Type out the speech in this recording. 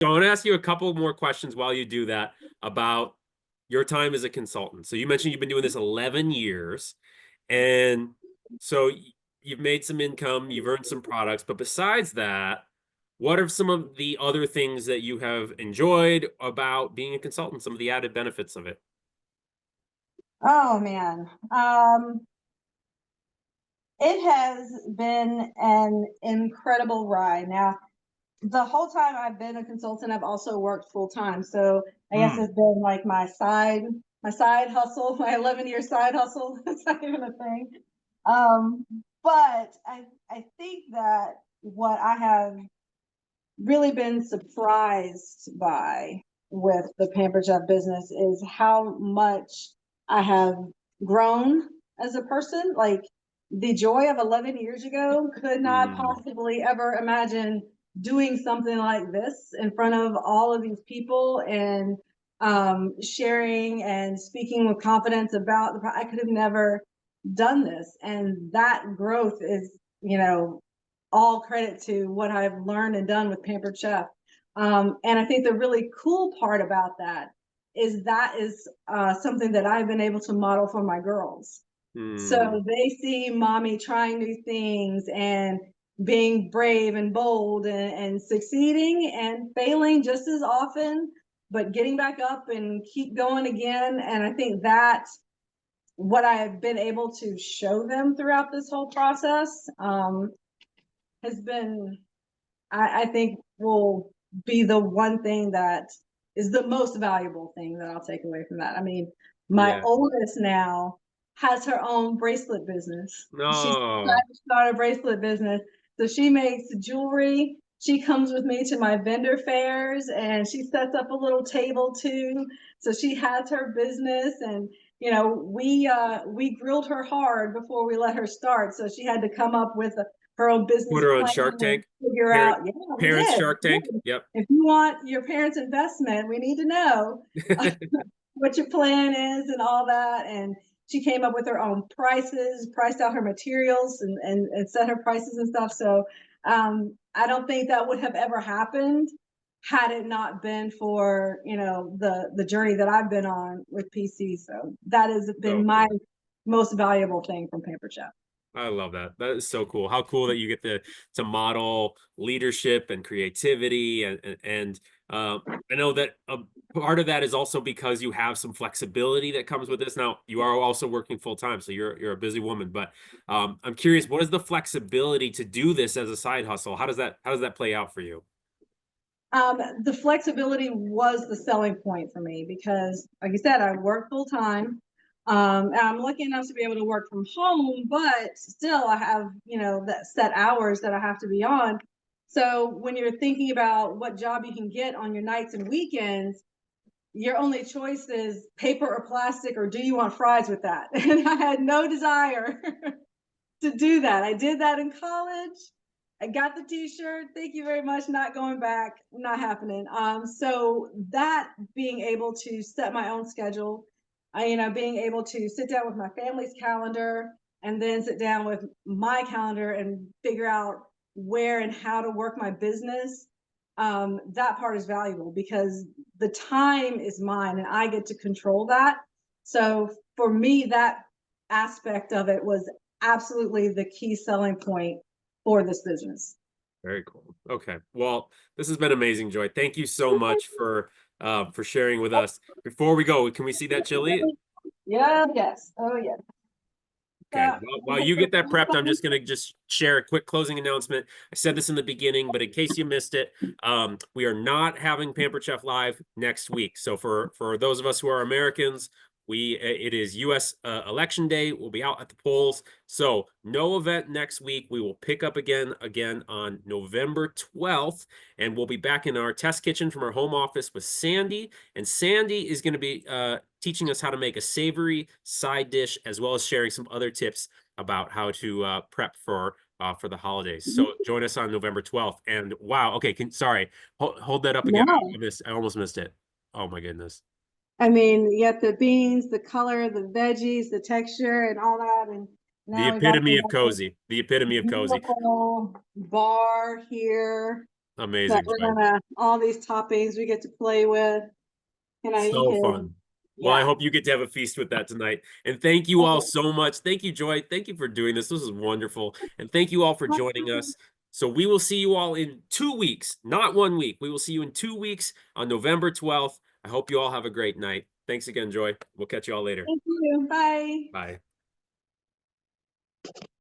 So I want to ask you a couple more questions while you do that about your time as a consultant. So you mentioned you've been doing this 11 years, and so you've made some income, you've earned some products, but besides that, what are some of the other things that you have enjoyed about being a consultant, some of the added benefits of it? Oh man. It has been an incredible ride. Now, the whole time I've been a consultant, I've also worked full time. So I guess Hmm. it's been like my side hustle, my 11-year side hustle. It's not even a thing. Um, but I think that what I have really been surprised by with the Pampered Chef business is how much I have grown as a person. Like the joy of 11 years ago could not Mm. possibly ever imagine doing something like this in front of all of these people and sharing and speaking with confidence about I could have never done this. And that growth is, all credit to what I've learned and done with Pampered Chef. And I think the really cool part about that is something that I've been able to model for my girls. Mm. So they see mommy trying new things and being brave and bold and succeeding and failing just as often, but getting back up and keep going again. And I think that what I've been able to show them throughout this whole process has been, I think, will be the one thing that is the most valuable thing that I'll take away from that. I mean, my Yeah. oldest now has her own bracelet business. She's No. decided to start a bracelet business. So she makes jewelry. She comes with me to my vendor fairs and she sets up a little table too. So she has her business and we grilled her hard before we let her start. So she had to come up with her own Put business her on plan Shark and Tank. figure Parent, out. Yeah, we parents did. Shark We Tank. did. Yep. If you want your parents' investment, we need to know what your plan is and all that. And she came up with her own prices, priced out her materials, and set her prices and stuff. So I don't think that would have ever happened had it not been for the journey that I've been on with PC. So that has been So my cool. most valuable thing from Pampered Chef. I love that. That is so cool. How cool that you get to model leadership and creativity and I know that a part of that is also because you have some flexibility that comes with this. Now, you are also working full time, so you're a busy woman. But I'm curious, what is the flexibility to do this as a side hustle? How does that play out for you? The flexibility was the selling point for me because, like you said, I work full time. And I'm lucky enough to be able to work from home, but still I have, that set hours that I have to be on. So when you're thinking about what job you can get on your nights and weekends, your only choice is paper or plastic, or do you want fries with that? And I had no desire to do that. I did that in college. I got the t-shirt. Thank you very much. Not going back. Not happening. So that being able to set my own schedule, being able to sit down with my family's calendar and then sit down with my calendar and figure out where and how to work my business. That part is valuable because the time is mine and I get to control that. So for me, that aspect of it was absolutely the key selling point for this business. Very cool. Okay. Well, this has been amazing, Joy. Thank you so much for sharing with us. Before we go, can we see that chili? Yeah, yes. Oh, yes. Okay. Well, while you get that prepped, I'm just going to just share a quick closing announcement. I said this in the beginning, but in case you missed it, we are not having Pampered Chef Live next week. So for those of us who are Americans, it is U.S. Election Day. We'll be out at the polls. So no event next week. We will pick up again on November 12th, and we'll be back in our test kitchen from our home office with Sandy. And Sandy is going to be teaching us how to make a savory side dish, as well as sharing some other tips about how to prep for the holidays. So join us on November 12th. And wow, okay, sorry, hold that up again. No, I almost missed it. Oh my goodness. I mean, you got the beans, the color, the veggies, the texture, and all that. And The now we've epitome also of got this cozy. The epitome of cozy. beautiful bar here. Amazing, we're Joy. gonna, all these toppings we get to play with. You So can, fun. Well, I yeah. hope you get to have a feast with that tonight. And thank you all so much. Thank you, Joy. Thank you for doing this. This is wonderful. And thank you all for joining us. So we will see you all in 2 weeks, not 1 week. We will see you in 2 weeks on November 12th. I hope you all have a great night. Thanks again, Joy. We'll catch you all later. Thank you. Bye. Bye.